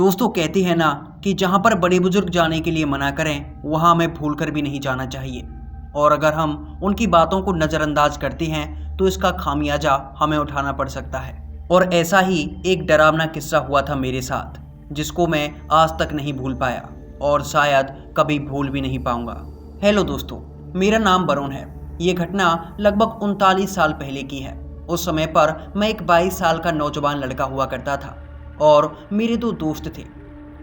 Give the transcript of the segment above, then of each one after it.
दोस्तों कहते हैं ना कि जहाँ पर बड़े बुजुर्ग जाने के लिए मना करें वहाँ हमें भूल कर भी नहीं जाना चाहिए। और अगर हम उनकी बातों को नज़रअंदाज करते हैं तो इसका खामियाजा हमें उठाना पड़ सकता है। और ऐसा ही एक डरावना किस्सा हुआ था मेरे साथ, जिसको मैं आज तक नहीं भूल पाया और शायद कभी भूल भी नहीं पाऊंगा। हेलो दोस्तों, मेरा नाम वरुण है। ये घटना लगभग 39 साल पहले की है। उस समय पर मैं एक 22 साल का नौजवान लड़का हुआ करता था और मेरे दो दोस्त थे,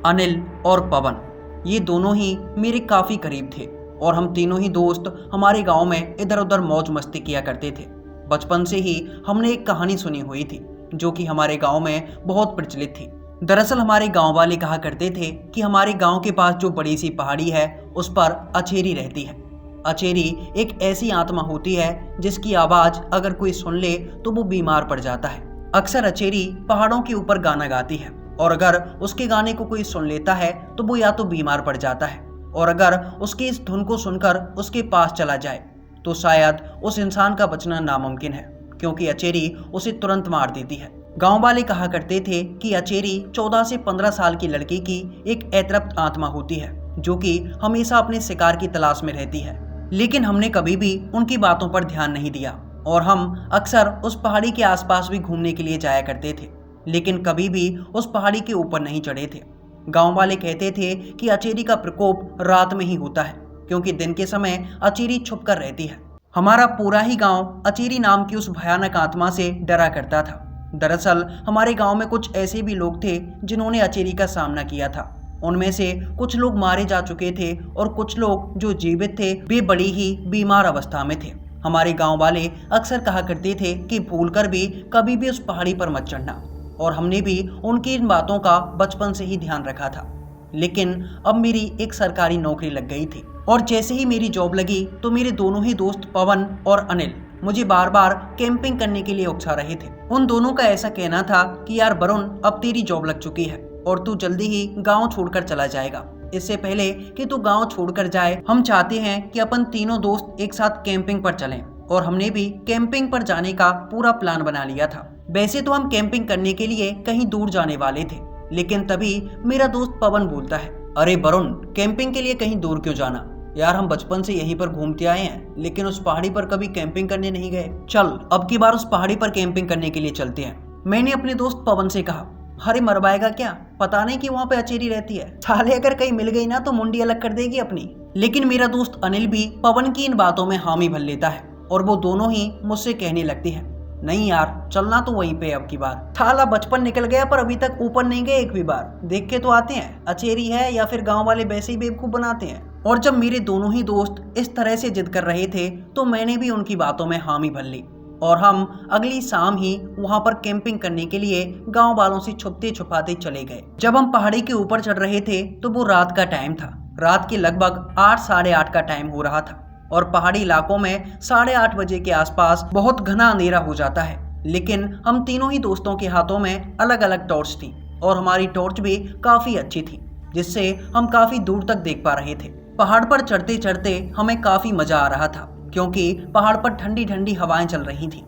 अनिल और पवन। ये दोनों ही मेरे काफ़ी करीब थे और हम तीनों ही दोस्त हमारे गांव में इधर उधर मौज मस्ती किया करते थे। बचपन से ही हमने एक कहानी सुनी हुई थी जो कि हमारे गांव में बहुत प्रचलित थी। दरअसल हमारे गांव वाले कहा करते थे कि हमारे गांव के पास जो बड़ी सी पहाड़ी है उस पर अचेरी रहती है। अचेरी एक ऐसी आत्मा होती है जिसकी आवाज़ अगर कोई सुन ले तो वो बीमार पड़ जाता है। अक्सर अचेरी पहाड़ों के ऊपर गाना गाती है और अगर उसके गाने को कोई सुन लेता है तो वो या तो बीमार पड़ जाता है और अगर उसकी इस धुन को सुनकर उसके पास चला जाए तो शायद उस इंसान का बचना नामुमकिन है, क्योंकि अचेरी उसे तुरंत मार देती है। गांव वाले कहा करते थे कि अचेरी 14 से 15 साल की लड़की की एक अतृप्त आत्मा होती है जो कि हमेशा अपने शिकार की तलाश में रहती है। लेकिन हमने कभी भी उनकी बातों पर ध्यान नहीं दिया और हम अक्सर उस पहाड़ी के आसपास भी घूमने के लिए जाया करते थे, लेकिन कभी भी उस पहाड़ी के ऊपर नहीं चढ़े थे। गांव वाले कहते थे कि अचेरी का प्रकोप रात में ही होता है, क्योंकि दिन के समय अचेरी छुप कर रहती है। हमारा पूरा ही गांव अचेरी नाम की उस भयानक आत्मा से डरा करता था। दरअसल हमारे गांव में कुछ ऐसे भी लोग थे जिन्होंने अचेरी का सामना किया था। उनमें से कुछ लोग मारे जा चुके थे और कुछ लोग जो जीवित थे वे बड़ी ही बीमार अवस्था में थे। हमारे गांव वाले अक्सर कहा करते थे कि भूलकर भी कभी भी उस पहाड़ी पर मत चढ़ना, और हमने भी उनकी इन बातों का बचपन से ही ध्यान रखा था। लेकिन अब मेरी एक सरकारी नौकरी लग गई थी और जैसे ही मेरी जॉब लगी तो मेरे दोनों ही दोस्त पवन और अनिल मुझे बार बार कैंपिंग करने के लिए उकसा रहे थे। उन दोनों का ऐसा कहना था कि यार वरुण, अब तेरी जॉब लग चुकी है और तू जल्दी ही गांव छोड़कर चला जाएगा। इससे पहले कि तू गांव छोड़कर जाए, हम चाहते हैं कि अपन तीनों दोस्त एक साथ कैंपिंग पर चलें। और हमने भी कैंपिंग पर जाने का पूरा प्लान बना लिया था। वैसे तो हम कैंपिंग करने के लिए कहीं दूर जाने वाले थे, लेकिन तभी मेरा दोस्त पवन बोलता है, अरे वरुण, कैंपिंग के लिए कहीं दूर क्यों जाना यार, हम बचपन से यहीं पर घूमते आए हैं, लेकिन उस पहाड़ी पर कभी कैंपिंग करने नहीं गए। चल अब की बार उस पहाड़ी पर कैंपिंग करने के लिए चलते हैं। मैंने अपने दोस्त पवन से कहा, अरे मरवाएगा क्या, पता नहीं कि वहाँ पे अचेरी रहती है, साले अगर कहीं मिल गई ना तो मुंडी अलग कर देगी अपनी। लेकिन मेरा दोस्त अनिल भी पवन की इन बातों में हामी भर लेता है और वो दोनों ही मुझसे कहने लगती है, नहीं यार, चलना तो वहीं पे अब की बार। साला बचपन निकल गया पर अभी तक ऊपर नहीं गए एक भी बार। देख के तो आते हैं अचेरी है या फिर गांव वाले वैसे ही बेवकूफ बनाते हैं। और जब मेरे दोनों ही दोस्त इस तरह से जिद कर रहे थे तो मैंने भी उनकी बातों में हामी भर ली और हम अगली शाम ही वहां पर कैंपिंग करने के लिए गांव वालों से छुपते छुपाते चले गए। जब हम पहाड़ी के ऊपर चढ़ रहे थे तो वो रात का टाइम था। रात के लगभग 8 साढ़े 8 का टाइम हो रहा था और पहाड़ी इलाकों में 8:30 बजे के आसपास बहुत घना अंधेरा हो जाता है। लेकिन हम तीनों ही दोस्तों के हाथों में अलग अलग टॉर्च थी और हमारी टॉर्च भी काफी अच्छी थी, जिससे हम काफी दूर तक देख पा रहे थे। पहाड़ पर चढ़ते चढ़ते हमें काफी मजा आ रहा था, क्योंकि पहाड़ पर ठंडी ठंडी हवाएं चल रही थी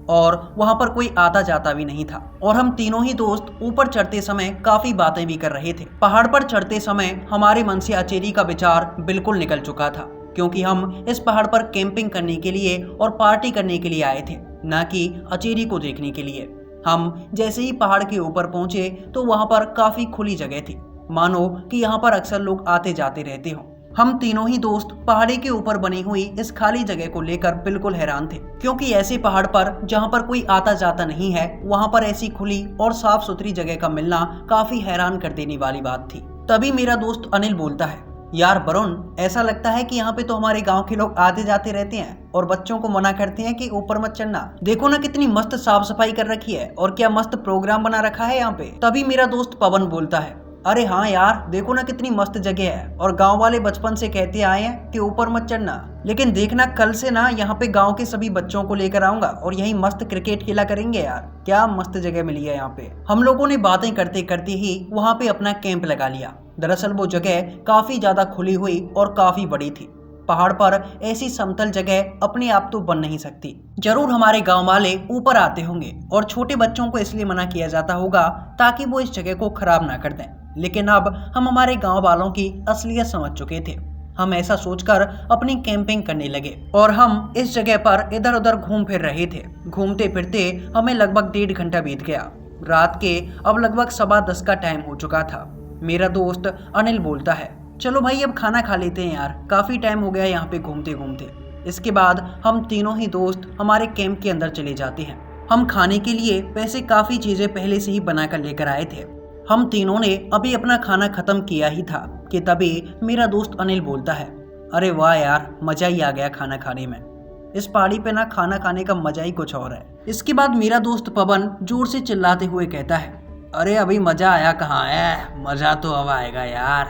और वहां पर कोई आता जाता भी नहीं था। और हम तीनों ही दोस्त ऊपर चढ़ते समय काफी बातें भी कर रहे थे। पहाड़ पर चढ़ते समय हमारे मन से अचेरी का विचार बिल्कुल निकल चुका था, क्योंकि हम इस पहाड़ पर कैंपिंग करने के लिए और पार्टी करने के लिए आए थे, ना कि अचेरी को देखने के लिए। हम जैसे ही पहाड़ के ऊपर पहुंचे तो वहां पर काफी खुली जगह थी, मानो कि यहाँ पर अक्सर लोग आते जाते रहते हों। हम तीनों ही दोस्त पहाड़ी के ऊपर बनी हुई इस खाली जगह को लेकर बिल्कुल हैरान थे, क्योंकि ऐसे पहाड़ पर जहाँ पर कोई आता जाता नहीं है वहाँ पर ऐसी खुली और साफ सुथरी जगह का मिलना काफी हैरान कर देने वाली बात थी। तभी मेरा दोस्त अनिल बोलता है, यार वरुण, ऐसा लगता है कि यहाँ पे तो हमारे गांव के लोग आते जाते रहते हैं और बच्चों को मना करते हैं कि ऊपर मत चढ़ना। देखो ना कितनी मस्त साफ सफाई कर रखी है और क्या मस्त प्रोग्राम बना रखा है यहाँ पे। तभी मेरा दोस्त पवन बोलता है, अरे हाँ यार, देखो ना कितनी मस्त जगह है और गांव वाले बचपन से कहते आए हैं कि ऊपर मत चढ़ना। लेकिन देखना, कल से ना यहाँ पे गांव के सभी बच्चों को लेकर आऊंगा और यही मस्त क्रिकेट खेला करेंगे। यार क्या मस्त जगह मिली है यहाँ पे। हम लोगों ने बातें करते करते ही वहाँ पे अपना कैंप लगा लिया। दरअसल वो जगह काफी ज्यादा खुली हुई और काफी बड़ी थी। पहाड़ पर ऐसी समतल जगह अपने आप तो बन नहीं सकती। जरूर हमारे गांव वाले ऊपर आते होंगे और छोटे बच्चों को इसलिए मना किया जाता होगा ताकि वो इस जगह को खराब ना कर दें। लेकिन अब हम हमारे गांव वालों की असलियत समझ चुके थे। हम ऐसा सोचकर अपनी कैंपिंग करने लगे और हम इस जगह पर इधर उधर घूम फिर रहे थे। घूमते फिरते हमें लगभग 1.5 घंटा बीत गया। रात के अब लगभग 10:15 का टाइम हो चुका था। मेरा दोस्त अनिल बोलता है, चलो भाई अब खाना खा लेते हैं यार, काफ़ी टाइम हो गया यहाँ पे घूमते घूमते। इसके बाद हम तीनों ही दोस्त हमारे कैंप के अंदर चले जाते हैं। हम खाने के लिए वैसे काफ़ी चीज़ें पहले से ही बना कर लेकर आए थे। हम तीनों ने अभी अपना खाना ख़त्म किया ही था कि तभी मेरा दोस्त अनिल बोलता है, अरे वाह यार, मज़ा ही आ गया खाना खाने में। इस पहाड़ी पे ना खाना खाने का मज़ा ही कुछ और है। इसके बाद मेरा दोस्त पवन जोर से चिल्लाते हुए कहता है, अरे अभी मज़ा आया कहाँ है, मज़ा तो अब आएगा यार।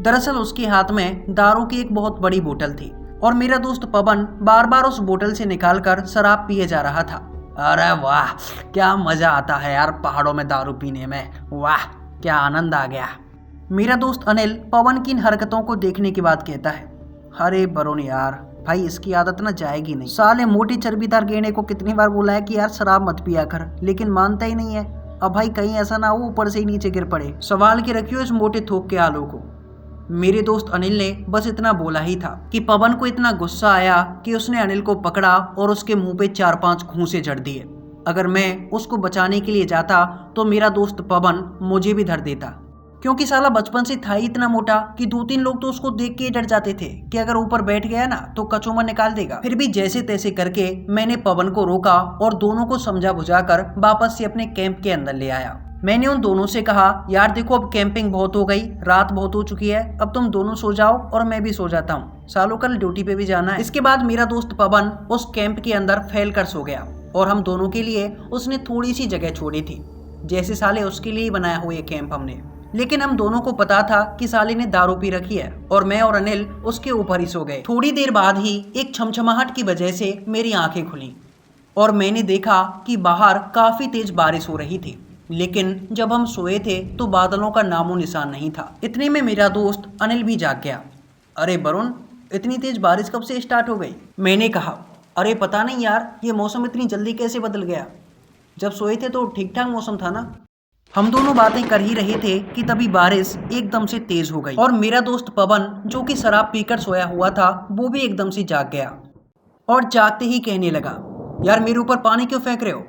दरअसल उसके हाथ में दारू की एक बहुत बड़ी बोतल थी और मेरा दोस्त पवन बार बार उस बोतल से निकालकर शराब पिए जा रहा था। अरे वाह, क्या मज़ा आता है यार पहाड़ों में दारू पीने में, वाह क्या आनंद आ गया। मेरा दोस्त अनिल पवन की इन हरकतों को देखने के बाद कहता है, अरे वरुण यार, भाई इसकी आदत ना जाएगी नहीं। साले मोटी चर्बीदार गेंडे को कितनी बार बोला है कि यार शराब मत पिया कर, लेकिन मानता ही नहीं है। अब भाई कहीं ऐसा ना हो ऊपर से ही नीचे गिर पड़े। संभाल के रखियो इस मोटे थोक के आलू को। मेरे दोस्त अनिल ने बस इतना बोला ही था कि पवन को इतना गुस्सा आया कि उसने अनिल को पकड़ा और उसके मुंह पे 4-5 घूंसे जड़ दिए। अगर मैं उसको बचाने के लिए जाता तो मेरा दोस्त पवन मुझे भी धर देता, क्योंकि साला बचपन से था ही इतना मोटा कि 2-3 लोग तो उसको देख के डर जाते थे कि अगर ऊपर बैठ गया ना तो कचूमर निकाल देगा। फिर भी जैसे तैसे करके मैंने पवन को रोका और दोनों को समझा बुझाकर वापस से अपने कैंप के अंदर ले आया। मैंने उन दोनों से कहा, यार देखो अब कैंपिंग बहुत हो गई, रात बहुत हो चुकी है, अब तुम दोनों सो जाओ और मैं भी सो जाता हूँ, सालों कल ड्यूटी पे भी जाना है। इसके बाद मेरा दोस्त पवन उस कैंप के अंदर फैल कर सो गया और हम दोनों के लिए उसने थोड़ी सी जगह छोड़ी थी, जैसे साले उसके लिए बनाया हुआ ये कैंप हमने। लेकिन हम दोनों को पता था कि साले ने दारू पी रखी है और मैं और अनिल उसके ऊपर ही सो गए। थोड़ी देर बाद ही एक छमछमाहट की वजह से मेरी आंखें खुली और मैंने देखा कि बाहर काफी तेज बारिश हो रही थी। लेकिन जब हम सोए थे तो बादलों का नामो निशान नहीं था। इतने में मेरा दोस्त अनिल भी जाग गया। अरे वरुण, इतनी तेज बारिश कब से स्टार्ट हो गई? मैंने कहा, अरे पता नहीं यार, ये मौसम इतनी जल्दी कैसे बदल गया, जब सोए थे तो ठीक ठाक मौसम था ना। हम दोनों बातें कर ही रहे थे कि तभी बारिश एकदम से तेज हो गई और मेरा दोस्त पवन, जो कि शराब पीकर सोया हुआ था, वो भी एकदम से जाग गया और जागते ही कहने लगा, यार मेरे ऊपर पानी क्यों फेंक रहे हो?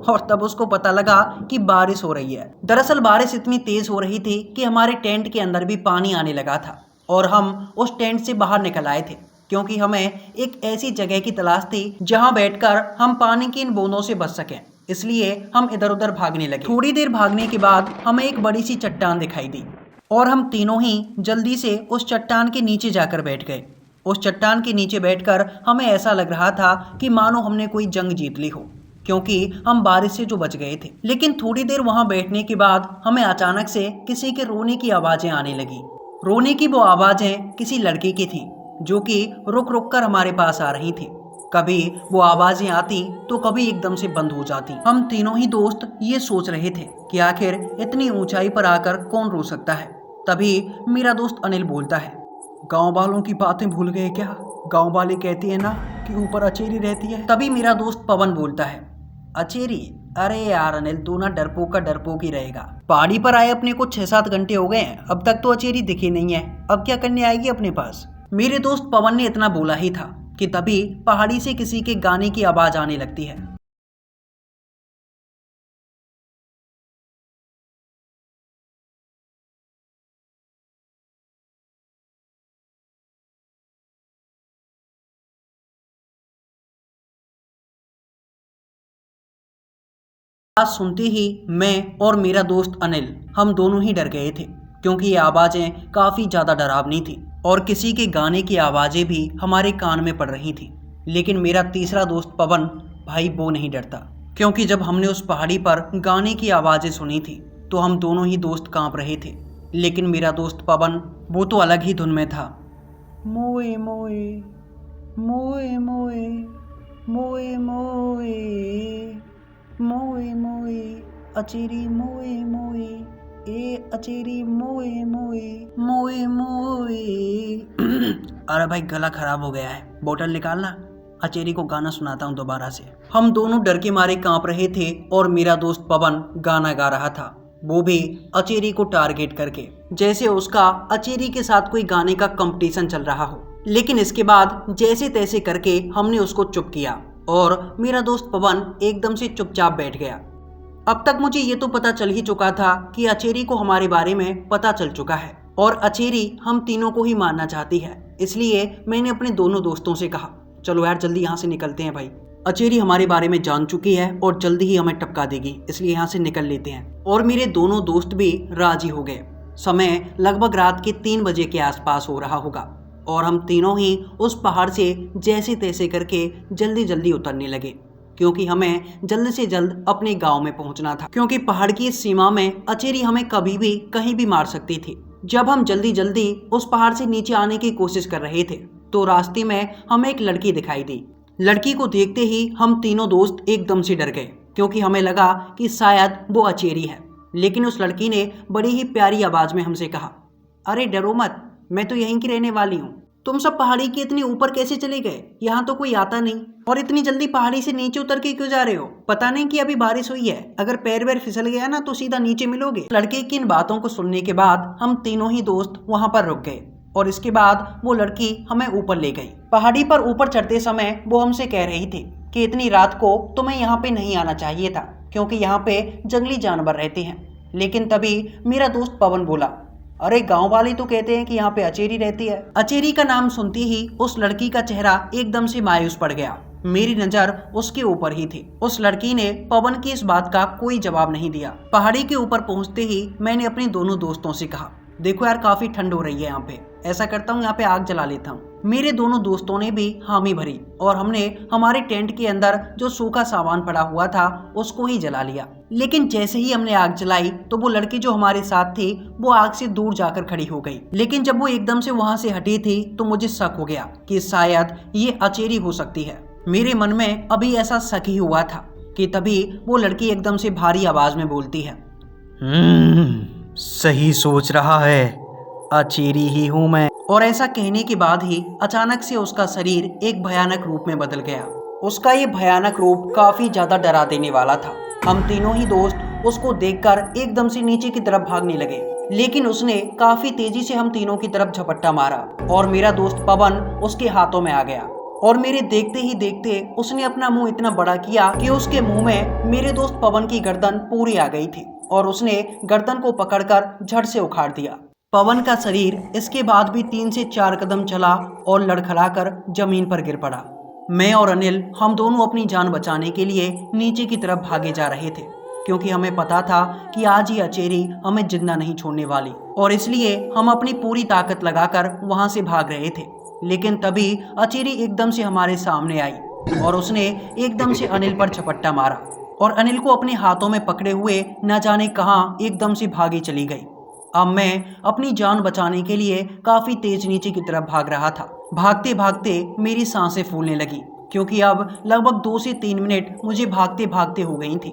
और तब उसको पता लगा कि बारिश हो रही है। दरअसल बारिश इतनी तेज हो रही थी कि हमारे टेंट के अंदर भी पानी आने लगा था और हम उस टेंट से बाहर निकल आए थे, क्योंकि हमें एक ऐसी जगह की तलाश थी जहां बैठकर हम पानी की इन बूंदों से बच सकें। इसलिए हम इधर उधर भागने लगे। थोड़ी देर भागने के बाद हमें एक बड़ी सी चट्टान दिखाई दी और हम तीनों ही जल्दी से उस चट्टान के नीचे जाकर बैठ गए। उस चट्टान के नीचे बैठकर हमें ऐसा लग रहा था कि मानो हमने कोई जंग जीत ली हो, क्योंकि हम बारिश से जो बच गए थे। लेकिन थोड़ी देर वहां बैठने के बाद हमें अचानक से किसी के रोने की आवाजें आने लगी। रोने की वो आवाजें किसी लड़के की थी, जो कि रुक रुक कर हमारे पास आ रही थी। कभी वो आवाजें आती तो कभी एकदम से बंद हो जाती। हम तीनों ही दोस्त ये सोच रहे थे कि आखिर इतनी ऊंचाई पर आकर कौन रो सकता है। तभी मेरा दोस्त अनिल बोलता है, गांव वालों की बातें भूल गए क्या? गांव वाले कहते हैं ना कि ऊपर अचेरी रहती है। तभी मेरा दोस्त पवन बोलता है, अचेरी? अरे यार अनिल, तू ना डरपोक का डरपोक ही रहेगा। पहाड़ी पर आए अपने को 6-7 घंटे हो गए हैं, अब तक तो अचेरी दिखी नहीं है, अब क्या करने आएगी अपने पास? मेरे दोस्त पवन ने इतना बोला ही था कि तभी पहाड़ी से किसी के गाने की आवाज आने लगती है। आवाज सुनते ही मैं और मेरा दोस्त अनिल, हम दोनों ही डर गए थे, क्योंकि ये आवाजें काफी ज्यादा डरावनी थी और किसी के गाने की आवाजें भी हमारे कान में पड़ रही थी। लेकिन मेरा तीसरा दोस्त पवन, भाई वो नहीं डरता, क्योंकि जब हमने उस पहाड़ी पर गाने की आवाजें सुनी थी तो हम दोनों ही दोस्त कांप रहे थे। लेकिन मेरा दोस्त पवन, वो तो अलग ही धुन में था। मोए मोए मोए मोए मोए मोए मोए मोए अचेरी मोए मोए ए अचेरी मोए मोए मोए मोए। अरे भाई गला खराब हो गया है, बोतल निकालना, अचेरी को गाना सुनाता हूँ दोबारा से। हम दोनों डर के मारे कांप रहे थे और मेरा दोस्त पवन गाना गा रहा था, वो भी अचेरी को टारगेट करके। जैसे उसका अचेरी के साथ कोई गाने का कंपटीशन चल रहा हो। लेकिन इसके बाद जैसे तैसे करके हमने उसको चुप किया और मेरा दोस्त पवन एकदम से चुपचाप बैठ गया। अब तक मुझे ये तो पता चल ही चुका था कि अचेरी को हमारे बारे में पता चल चुका है और अचेरी हम तीनों को ही मारना चाहती है। इसलिए मैंने अपने दोनों दोस्तों से कहा, चलो यार जल्दी यहाँ से निकलते हैं भाई, अचेरी हमारे बारे में जान चुकी है और जल्दी ही हमें टपका देगी, इसलिए यहाँ से निकल लेते हैं। और मेरे दोनों दोस्त भी राजी हो गए। समय लगभग रात के 3 बजे के आसपास हो रहा होगा और हम तीनों ही उस पहाड़ से जैसे तैसे करके जल्दी जल्दी उतरने लगे, क्योंकि हमें जल्द से जल्द अपने गांव में पहुंचना था, क्योंकि पहाड़ की इस सीमा में अचेरी हमें कभी भी कहीं भी मार सकती थी। जब हम जल्दी जल्दी उस पहाड़ से नीचे आने की कोशिश कर रहे थे तो रास्ते में हमें एक लड़की दिखाई दी। लड़की को देखते ही हम तीनों दोस्त एकदम से डर गए, क्योंकि हमें लगा कि शायद वो अचेरी है। लेकिन उस लड़की ने बड़ी ही प्यारी आवाज में हमसे कहा, अरे डरो मत, मैं तो यहीं की रहने वाली हूँ। तुम सब पहाड़ी के इतने ऊपर कैसे चले गए? यहाँ तो कोई आता नहीं, और इतनी जल्दी पहाड़ी से नीचे उतर के क्यों जा रहे हो? पता नहीं कि अभी बारिश हुई है, अगर पैर वैर फिसल गया ना तो सीधा नीचे मिलोगे। लड़के की इन बातों को सुनने के बाद हम तीनों ही दोस्त वहाँ पर रुक गए और इसके बाद वो लड़की हमें ऊपर ले गई। पहाड़ी पर ऊपर चढ़ते समय वो हमसे कह रही थी कि इतनी रात को तुम्हें यहाँ पे नहीं आना चाहिए था, क्योंकि यहाँ पे जंगली जानवर रहते हैं। लेकिन तभी मेरा दोस्त पवन बोला, अरे गांव वाले तो कहते हैं कि यहाँ पे अचेरी रहती है। अचेरी का नाम सुनते ही उस लड़की का चेहरा एकदम से मायूस पड़ गया। मेरी नजर उसके ऊपर ही थी। उस लड़की ने पवन की इस बात का कोई जवाब नहीं दिया। पहाड़ी के ऊपर पहुंचते ही मैंने अपने दोनों दोस्तों से कहा, देखो यार काफी ठंड हो रही है यहाँ पे, ऐसा करता हूँ यहाँ पे आग जला लेता हूँ। मेरे दोनों दोस्तों ने भी हामी भरी और हमने हमारे टेंट के अंदर जो सूखा सामान पड़ा हुआ था उसको ही जला लिया। लेकिन जैसे ही हमने आग जलाई तो वो लड़की जो हमारे साथ थी वो आग से दूर जाकर खड़ी हो गई। लेकिन जब वो एकदम से वहां से हटी थी तो मुझे शक हो गया कि शायद ये अचेरी हो सकती है। मेरे मन में अभी ऐसा शक ही हुआ था कि तभी वो लड़की एकदम से भारी आवाज में बोलती है, सही सोच रहा है, अचेरी ही हूँ मैं। और ऐसा कहने के बाद ही अचानक से उसका शरीर एक भयानक रूप में बदल गया। उसका ये भयानक रूप काफी ज्यादा डरा देने वाला था। हम तीनों ही दोस्त उसको देखकर एकदम से नीचे की तरफ भागने लगे, लेकिन उसने काफी तेजी से हम तीनों की तरफ झपट्टा मारा और मेरा दोस्त पवन उसके हाथों में आ गया। और मेरे देखते ही देखते उसने अपना मुंह इतना बड़ा किया कि उसके मुंह में मेरे दोस्त पवन की गर्दन पूरी आ गई थी और उसने गर्दन को पकड़कर झट से उखाड़ दिया। पवन का शरीर इसके बाद भी 3 से 4 कदम चला और लड़खड़ाकर जमीन पर गिर पड़ा। मैं और अनिल हम दोनों अपनी जान बचाने के लिए नीचे की तरफ भागे जा रहे थे, क्योंकि हमें पता था कि आज ही अचेरी हमें जिंदा नहीं छोड़ने वाली, और इसलिए हम अपनी पूरी ताकत लगाकर वहां से भाग रहे थे। लेकिन तभी अचेरी एकदम से हमारे सामने आई और उसने एकदम से अनिल पर झपट्टा मारा और अनिल को अपने हाथों में पकड़े हुए न जाने कहां एकदम से भागी चली गई। अब मैं अपनी जान बचाने के लिए काफी तेज नीचे की तरफ भाग रहा था। भागते भागते मेरी सांसें फूलने लगी, क्योंकि अब लगभग 2 से 3 मिनट मुझे भागते भागते हो गई थी।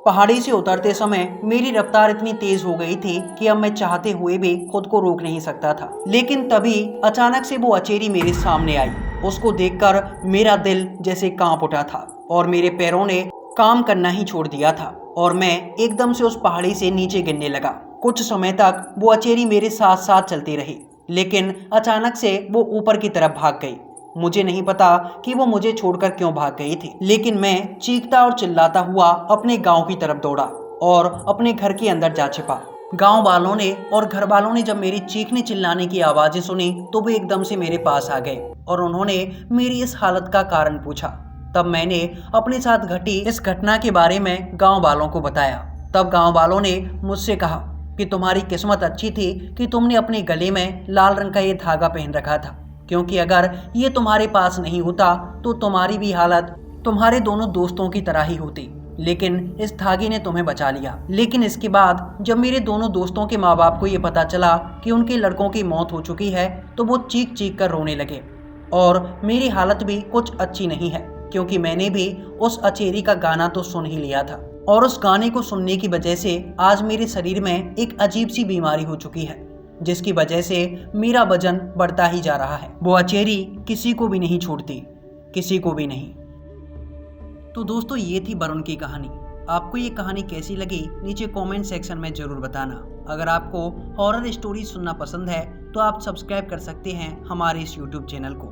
पहाड़ी से उतरते समय मेरी रफ्तार इतनी तेज हो गई थी कि अब मैं चाहते हुए भी खुद को रोक नहीं सकता था। लेकिन तभी अचानक से वो अचेरी मेरे सामने आई। उसको देखकर मेरा दिल जैसे कांप उठा था और मेरे पैरों ने काम करना ही छोड़ दिया था और मैं एकदम से उस पहाड़ी से नीचे गिरने लगा। कुछ समय तक वो अचेरी मेरे साथ साथ चलती रही, लेकिन अचानक से वो ऊपर की तरफ भाग गई। मुझे नहीं पता कि वो मुझे छोड़कर क्यों भाग गई थी, लेकिन मैं चीखता और चिल्लाता हुआ अपने गांव की तरफ दौड़ा और अपने घर के अंदर जा छिपा। गांव वालों ने और घर वालों ने जब मेरी चीखने चिल्लाने की आवाजें सुनी तो वो एकदम से मेरे पास आ गए और उन्होंने मेरी इस हालत का कारण पूछा। तब मैंने अपने साथ घटी इस घटना के बारे में गाँव वालों को बताया। तब गाँव वालों ने मुझसे कहा कि तुम्हारी किस्मत अच्छी थी कि तुमने अपने गले में लाल रंग का ये धागा पहन रखा था, क्योंकि अगर ये तुम्हारे पास नहीं होता तो तुम्हारी भी हालत तुम्हारे दोनों दोस्तों की तरह ही होती। लेकिन इस धागे ने तुम्हें बचा लिया। लेकिन इसके बाद जब मेरे दोनों दोस्तों के माँ बाप को ये पता चला कि उनके लड़कों की मौत हो चुकी है तो वो चीख चीख कर रोने लगे और मेरी हालत भी कुछ अच्छी नहीं है, क्योंकि मैंने भी उस अचेरी का गाना तो सुन ही लिया था और उस गाने को सुनने की वजह से आज मेरे शरीर में एक अजीब सी बीमारी हो चुकी है, जिसकी वजह से मेरा वजन बढ़ता ही जा रहा है। वो अचेरी किसी को भी नहीं छोड़ती, किसी को भी नहीं। तो दोस्तों ये थी वरुण की कहानी। आपको ये कहानी कैसी लगी नीचे कमेंट सेक्शन में ज़रूर बताना। अगर आपको हॉरर स्टोरी सुनना पसंद है तो आप सब्सक्राइब कर सकते हैं हमारे इस यूट्यूब चैनल को।